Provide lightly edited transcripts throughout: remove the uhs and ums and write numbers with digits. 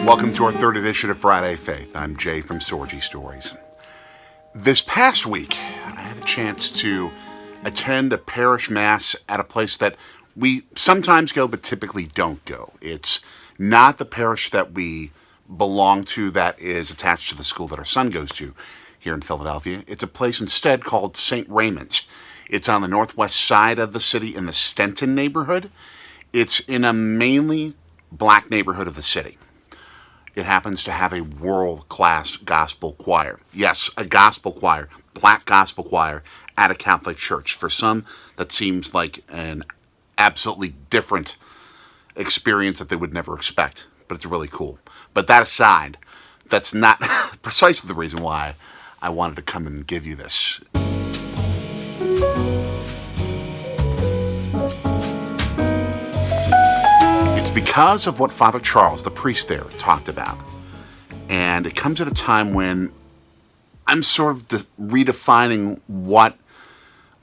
Welcome to our third edition of Phriday Phaith. I'm Jay from Sorgy Stories. This past week, I had a chance to attend a parish mass at a place that we sometimes go but typically don't go. It's not the parish that we belong to that is attached to the school that our son goes to here in Philadelphia. It's a place instead called St. Raymond's. It's on the northwest side of the city in the Stenton neighborhood. It's in a mainly black neighborhood of the city. It happens to have a world-class gospel choir. Yes, a gospel choir, black gospel choir at a Catholic church. For some, that seems like an absolutely different experience that they would never expect, but it's really cool. But that aside, that's not precisely the reason why I wanted to come and give you this. Because of what Father Charles, the priest there, talked about. And it comes at a time when I'm sort of redefining what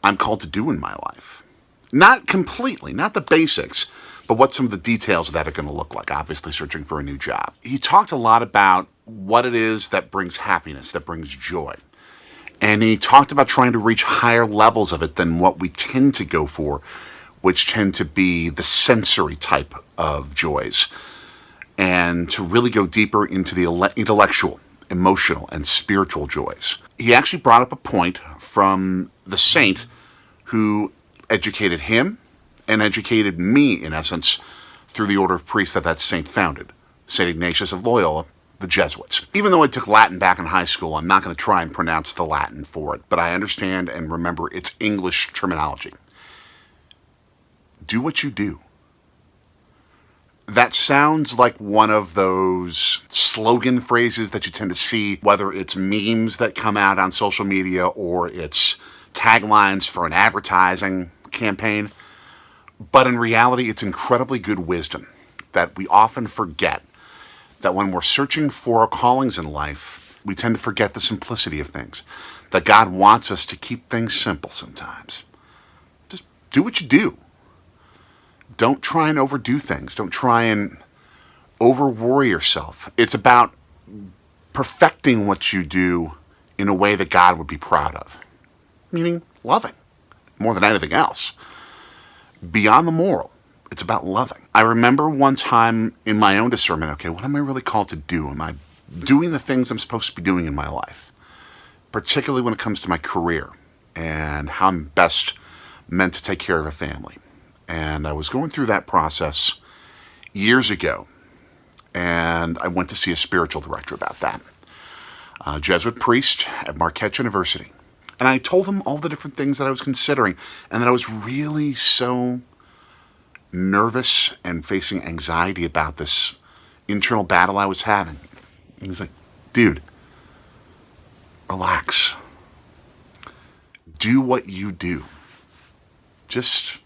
I'm called to do in my life. Not completely, not the basics, but what some of the details of that are going to look like. Obviously, searching for a new job. He talked a lot about what it is that brings happiness, that brings joy. And he talked about trying to reach higher levels of it than what we tend to go for, which tend to be the sensory type of joys, and to really go deeper into the intellectual, emotional, and spiritual joys. He actually brought up a point from the saint who educated him and educated me, in essence, through the order of priests that saint founded, St. Ignatius of Loyola, the Jesuits. Even though I took Latin back in high school, I'm not going to try and pronounce the Latin for it, but I understand and remember its English terminology. Do what you do. That sounds like one of those slogan phrases that you tend to see, whether it's memes that come out on social media or it's taglines for an advertising campaign. But in reality, it's incredibly good wisdom that we often forget that when we're searching for our callings in life, we tend to forget the simplicity of things. That God wants us to keep things simple sometimes. Just do what you do. Don't try and overdo things. Don't try and over-worry yourself. It's about perfecting what you do in a way that God would be proud of. Meaning loving, more than anything else. Beyond the moral, it's about loving. I remember one time in my own discernment, okay, what am I really called to do? Am I doing the things I'm supposed to be doing in my life? Particularly when it comes to my career and how I'm best meant to take care of a family. And I was going through that process years ago, and I went to see a spiritual director about that, a Jesuit priest at Marquette University. And I told him all the different things that I was considering, and that I was really so nervous and facing anxiety about this internal battle I was having. And he was like, dude, relax. Do what you do. Just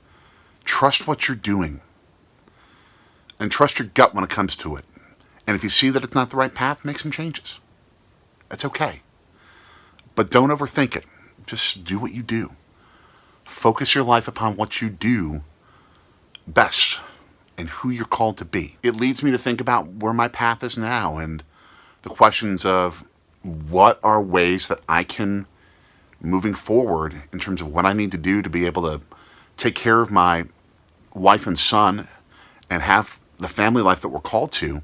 trust what you're doing. And trust your gut when it comes to it. And if you see that it's not the right path, make some changes. That's okay. But don't overthink it. Just do what you do. Focus your life upon what you do best and who you're called to be. It leads me to think about where my path is now and the questions of what are ways that I can, moving forward, in terms of what I need to do to be able to take care of my wife and son and have the family life that we're called to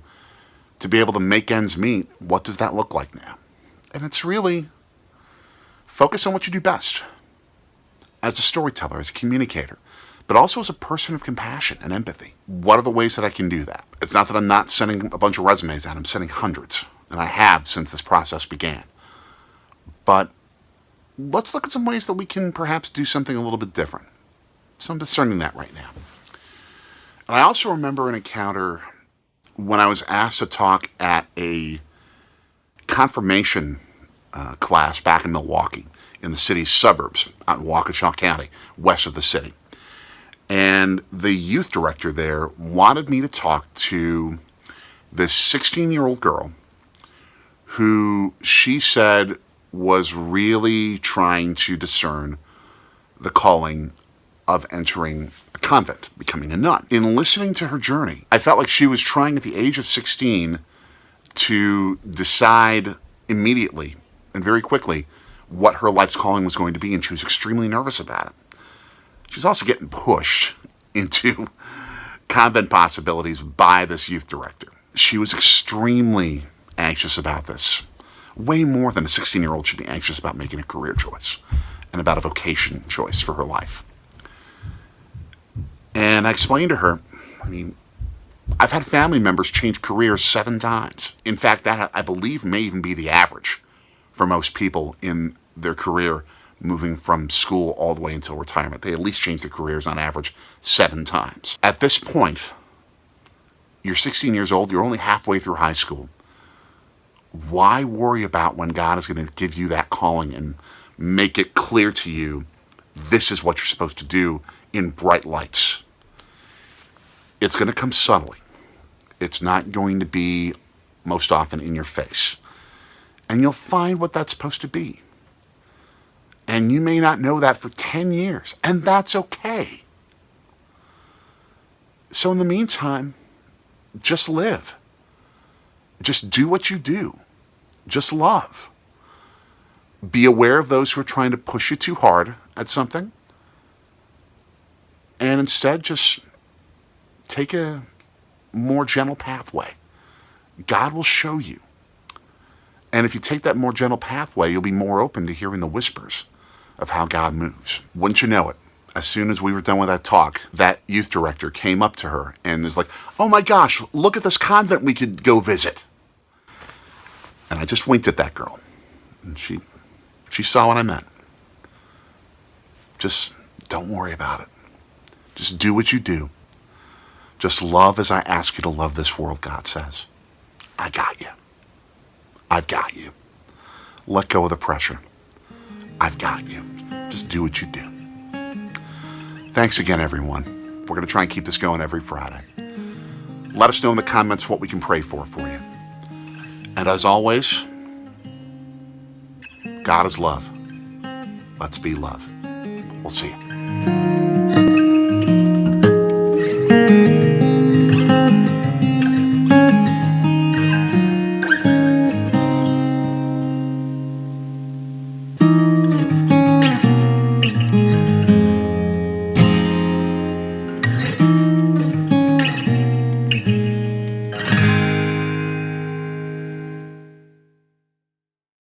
be able to make ends meet. What does that look like now? And it's really focus on what you do best as a storyteller, as a communicator, but also as a person of compassion and empathy. What are the ways that I can do that? It's not that I'm not sending a bunch of resumes out. I'm sending hundreds, and I have since this process began. But let's look at some ways that we can perhaps do something a little bit different. So I'm discerning that right now. And I also remember an encounter when I was asked to talk at a confirmation class back in Milwaukee, in the city's suburbs, out in Waukesha County, west of the city. And the youth director there wanted me to talk to this 16-year-old girl who she said was really trying to discern the calling of entering a convent, becoming a nun. In listening to her journey, I felt like she was trying at the age of 16 to decide immediately and very quickly what her life's calling was going to be, and she was extremely nervous about it. She was also getting pushed into convent possibilities by this youth director. She was extremely anxious about this, way more than a 16-year-old should be anxious about making a career choice and about a vocation choice for her life. And I explained to her, I've had family members change careers 7 times. In fact, that, I believe, may even be the average for most people in their career, moving from school all the way until retirement. They at least change their careers on average 7 times. At this point, you're 16 years old, you're only halfway through high school. Why worry about when God is going to give you that calling and make it clear to you this is what you're supposed to do in bright lights? It's going to come subtly. It's not going to be most often in your face. And you'll find what that's supposed to be. And you may not know that for 10 years, and that's okay. So in the meantime, just live. Just do what you do. Just love. Be aware of those who are trying to push you too hard at something. And instead, just take a more gentle pathway. God will show you. And if you take that more gentle pathway, you'll be more open to hearing the whispers of how God moves. Wouldn't you know it? As soon as we were done with that talk, that youth director came up to her and was like, "Oh my gosh, look at this convent we could go visit." And I just winked at that girl. And she saw what I meant. Just don't worry about it. Just do what you do. Just love as I ask you to love this world, God says. I got you. I've got you. Let go of the pressure. I've got you. Just do what you do. Thanks again, everyone. We're going to try and keep this going every Friday. Let us know in the comments what we can pray for you. And as always, God is love. Let's be love. We'll see you.